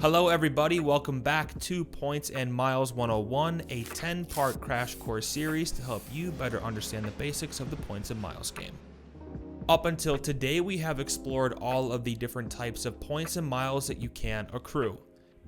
Hello everybody, welcome back to Points and Miles 101, a 10-part crash course series to help you better understand the basics of the Points and Miles game. Up until today, we have explored all of the different types of points and miles that you can accrue.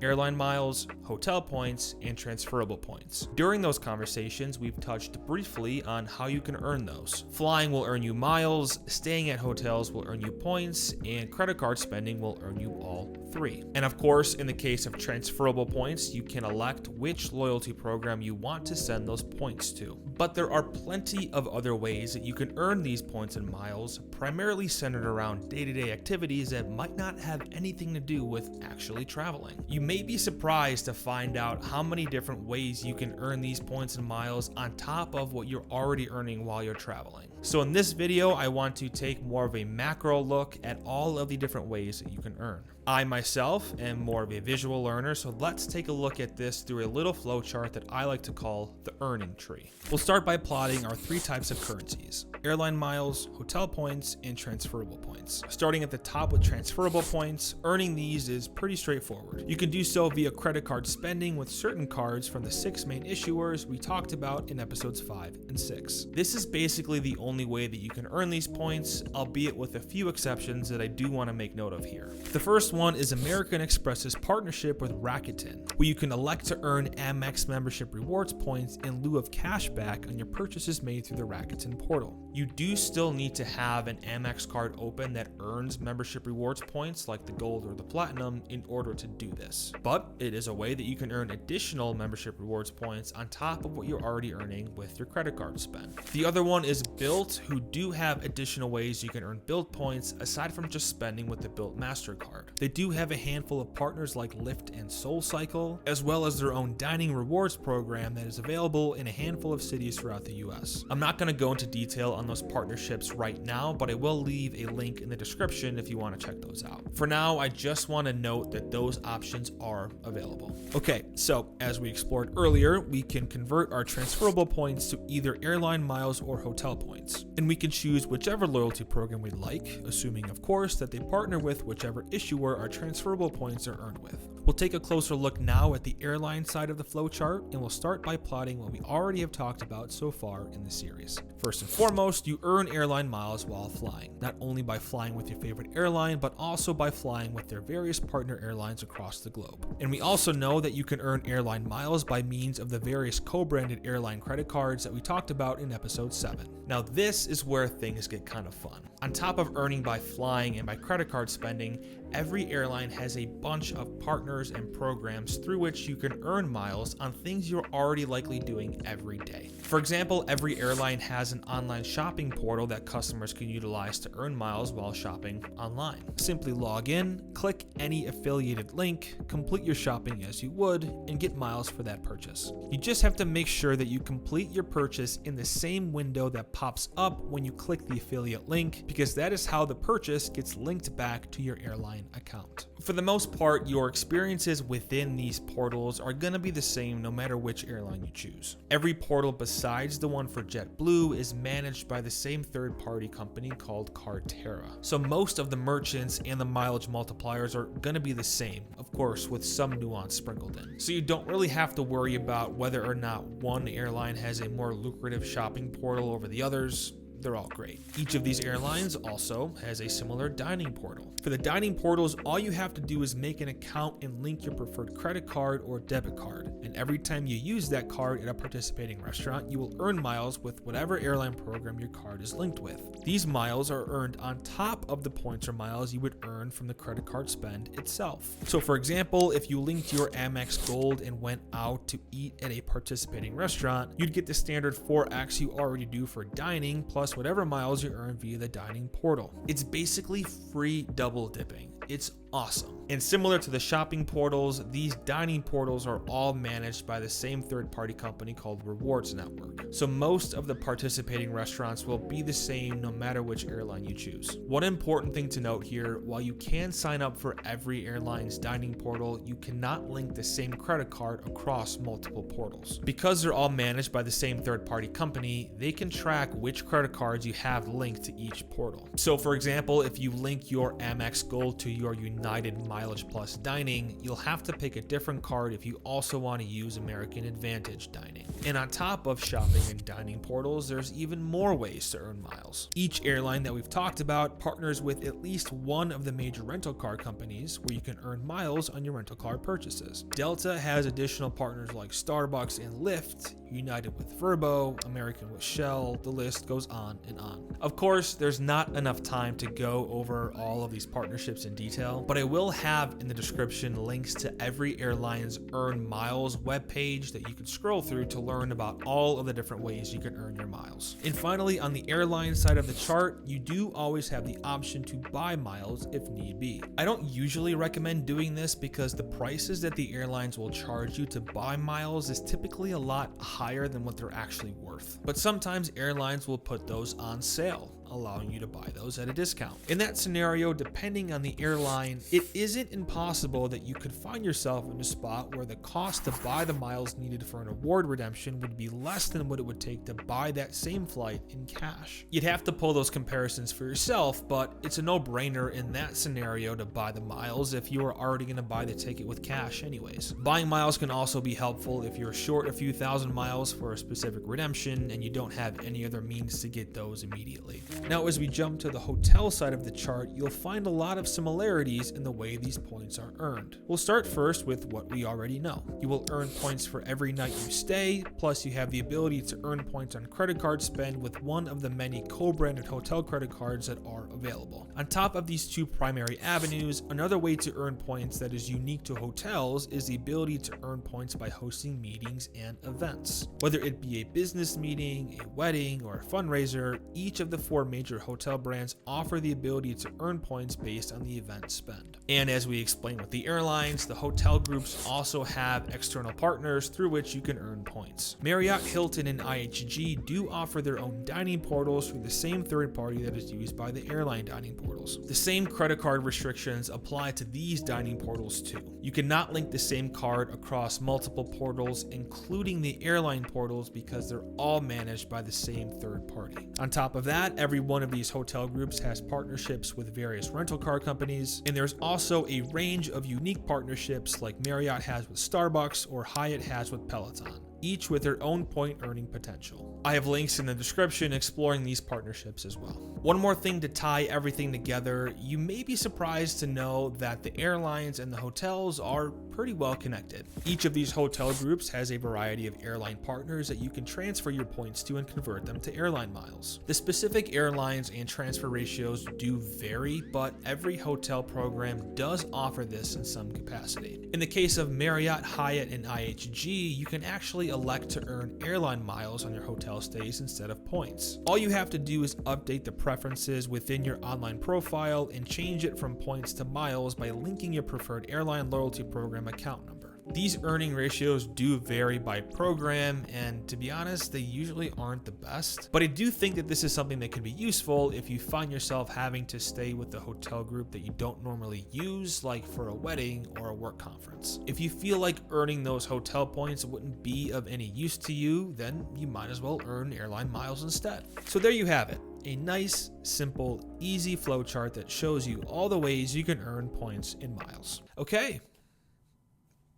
Airline miles, hotel points, and transferable points. During those conversations, we've touched briefly on how you can earn those. Flying will earn you miles, staying at hotels will earn you points, and credit card spending will earn you all three. And of course, in the case of transferable points, you can elect which loyalty program you want to send those points to. But there are plenty of other ways that you can earn these points and miles, primarily centered around day-to-day activities that might not have anything to do with actually traveling. You may be surprised to find out how many different ways you can earn these points and miles on top of what you're already earning while you're traveling. So in this video, I want to take more of a macro look at all of the different ways that you can earn. I myself am more of a visual learner, so let's take a look at this through a little flowchart that I like to call the earning tree. We'll start by plotting our three types of currencies: airline miles, hotel points, and transferable points. Starting at the top with transferable points, earning these is pretty straightforward. You can do so via credit card spending with certain cards from the 6 main issuers we talked about in episodes 5 and 6. This is basically the only way that you can earn these points, albeit with a few exceptions that I do want to make note of here. The first one is American Express's partnership with Rakuten, where you can elect to earn Amex membership rewards points in lieu of cash back on your purchases made through the Rakuten portal. You do still need to have an Amex card open that earns membership rewards points like the gold or the platinum in order to do this. But it is a way that you can earn additional membership rewards points on top of what you're already earning with your credit card spend. The other one is Bilt, who do have additional ways you can earn Bilt points aside from just spending with the Bilt MasterCard. They do have a handful of partners like Lyft and SoulCycle, as well as their own dining rewards program that is available in a handful of cities throughout the US. I'm not going to go into detail on those partnerships right now, but I will leave a link in the description if you want to check those out. For now, I just want to note that those options are available. Okay, so as we explored earlier, we can convert our transferable points to either airline miles or hotel points, and we can choose whichever loyalty program we like, assuming of course that they partner with whichever issuer our transferable points are earned with. We'll take a closer look now at the airline side of the flowchart, and we'll start by plotting what we already have talked about so far in the series. First and foremost, you earn airline miles while flying, not only by flying with your favorite airline, but also by flying with their various partner airlines across the globe. And we also know that you can earn airline miles by means of the various co-branded airline credit cards that we talked about in episode 7. Now this is where things get kind of fun. On top of earning by flying and by credit card spending, every airline has a bunch of partners and programs through which you can earn miles on things you're already likely doing every day. For example, every airline has an online shopping portal that customers can utilize to earn miles while shopping online. Simply log in, click any affiliated link, complete your shopping as you would, and get miles for that purchase. You just have to make sure that you complete your purchase in the same window that pops up when you click the affiliate link, because that is how the purchase gets linked back to your airline account. For the most part, your experiences within these portals are going to be the same no matter which airline you choose. Every portal besides the one for JetBlue is managed by the same third-party company called Cartera. So most of the merchants and the mileage multipliers are going to be the same, of course, with some nuance sprinkled in. So you don't really have to worry about whether or not one airline has a more lucrative shopping portal over the others. They're all great. Each of these airlines also has a similar dining portal. For the dining portals, all you have to do is make an account and link your preferred credit card or debit card. And every time you use that card at a participating restaurant, you will earn miles with whatever airline program your card is linked with. These miles are earned on top of the points or miles you would earn from the credit card spend itself. So for example, if you linked your Amex Gold and went out to eat at a participating restaurant, you'd get the standard 4x you already do for dining plus whatever miles you earn via the dining portal. It's basically free double dipping. It's awesome. And similar to the shopping portals, these dining portals are all managed by the same third-party company called Rewards Network. So most of the participating restaurants will be the same no matter which airline you choose. One important thing to note here, while you can sign up for every airline's dining portal, you cannot link the same credit card across multiple portals. Because they're all managed by the same third-party company, they can track which credit cards you have linked to each portal. So for example, if you link your Amex Gold to your United United Mileage Plus Dining, you'll have to pick a different card if you also want to use American Advantage Dining. And on top of shopping and dining portals, there's even more ways to earn miles. Each airline that we've talked about partners with at least one of the major rental car companies where you can earn miles on your rental car purchases. Delta has additional partners like Starbucks and Lyft, United with Vrbo, American with Shell, the list goes on and on. Of course, there's not enough time to go over all of these partnerships in detail, but I will have in the description links to every airline's Earn Miles webpage that you can scroll through to learn about all of the different ways you can earn your miles. And finally, on the airline side of the chart, you do always have the option to buy miles if need be. I don't usually recommend doing this because the prices that the airlines will charge you to buy miles is typically a lot higher than what they're actually worth. But sometimes airlines will put those on sale, allowing you to buy those at a discount. In that scenario, depending on the airline, it isn't impossible that you could find yourself in a spot where the cost to buy the miles needed for an award redemption would be less than what it would take to buy that same flight in cash. You'd have to pull those comparisons for yourself, but it's a no-brainer in that scenario to buy the miles if you are already going to buy the ticket with cash anyways. Buying miles can also be helpful if you're short a few thousand miles for a specific redemption and you don't have any other means to get those immediately. Now, as we jump to the hotel side of the chart, you'll find a lot of similarities in the way these points are earned. We'll start first with what we already know. You will earn points for every night you stay, plus you have the ability to earn points on credit card spend with one of the many co-branded hotel credit cards that are available. On top of these two primary avenues, another way to earn points that is unique to hotels is the ability to earn points by hosting meetings and events. Whether it be a business meeting, a wedding, or a fundraiser, each of the four major hotel brands offer the ability to earn points based on the event spend. And as we explained with the airlines, the hotel groups also have external partners through which you can earn points. Marriott, Hilton, and IHG do offer their own dining portals for the same third party that is used by the airline dining portals. The same credit card restrictions apply to these dining portals too. You cannot link the same card across multiple portals, including the airline portals, because they're all managed by the same third party. On top of that, every one of these hotel groups has partnerships with various rental car companies, and there's also a range of unique partnerships like Marriott has with Starbucks or Hyatt has with Peloton, each with their own point earning potential. I have links in the description exploring these partnerships as well. One more thing to tie everything together, you may be surprised to know that the airlines and the hotels are pretty well connected. Each of these hotel groups has a variety of airline partners that you can transfer your points to and convert them to airline miles. The specific airlines and transfer ratios do vary, but every hotel program does offer this in some capacity. In the case of Marriott, Hyatt, and IHG, you can actually elect to earn airline miles on your hotel stays instead of points. All you have to do is update the preferences within your online profile and change it from points to miles by linking your preferred airline loyalty program account number. These earning ratios do vary by program, and to be honest, they usually aren't the best. But I do think that this is something that can be useful if you find yourself having to stay with a hotel group that you don't normally use, like for a wedding or a work conference. If you feel like earning those hotel points wouldn't be of any use to you, then you might as well earn airline miles instead. So there you have it. A nice, simple, easy flowchart that shows you all the ways you can earn points in miles. Okay.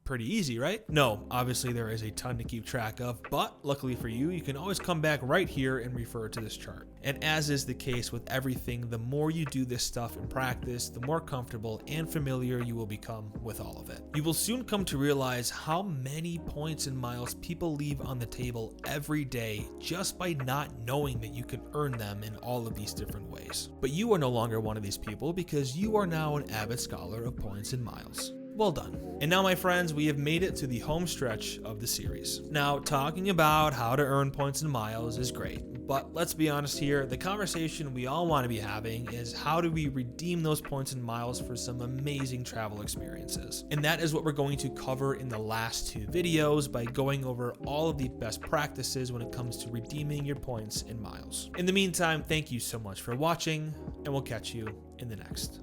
Pretty easy, right? No, obviously there is a ton to keep track of, but luckily for you, you can always come back right here and refer to this chart. And as is the case with everything, the more you do this stuff in practice, the more comfortable and familiar you will become with all of it. You will soon come to realize how many points and miles people leave on the table every day just by not knowing that you can earn them in all of these different ways. But you are no longer one of these people because you are now an avid scholar of points and miles. Well done. And now, my friends, we have made it to the home stretch of the series. Now, talking about how to earn points and miles is great, but let's be honest here, the conversation we all want to be having is how do we redeem those points and miles for some amazing travel experiences? And that is what we're going to cover in the last two videos by going over all of the best practices when it comes to redeeming your points and miles. In the meantime, thank you so much for watching, and we'll catch you in the next.